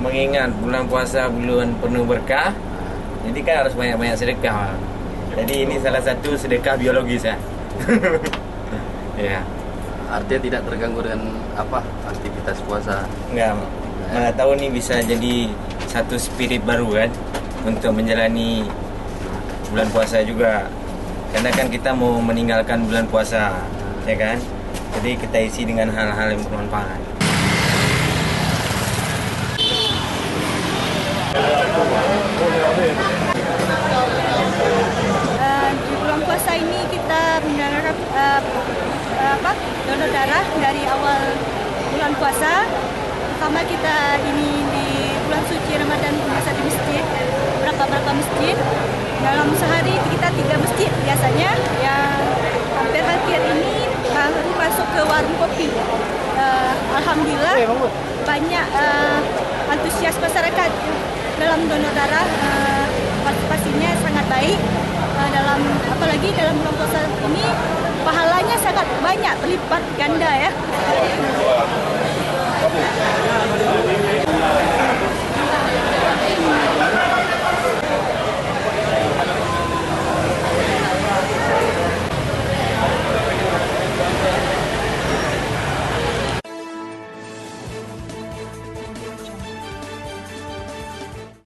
Mengingat bulan puasa bulan penuh berkah, jadi kan harus banyak-banyak sedekah. Jadi ini salah satu sedekah biologis ya. Ya. Artinya tidak terganggu dengan aktivitas puasa. Enggak, malah tahu nih bisa jadi satu spirit baru kan untuk menjalani bulan puasa juga. Karena kan kita mau meninggalkan bulan puasa, ya kan? Jadi kita isi dengan hal-hal yang bermanfaat. Di bulan puasa ini kita menjalankan donor darah dari awal bulan puasa. Pertama kita ini di bulan suci Ramadan biasa di masjid, berapa masjid. Dalam sehari kita 3 masjid biasanya. Yang hampir ini baru masuk ke warung kopi. Alhamdulillah banyak antusias masyarakat dalam donor darah, partisipasinya sangat baik. Apalagi dalam bulan puasa ini pahalanya sangat banyak, berlipat ganda ya.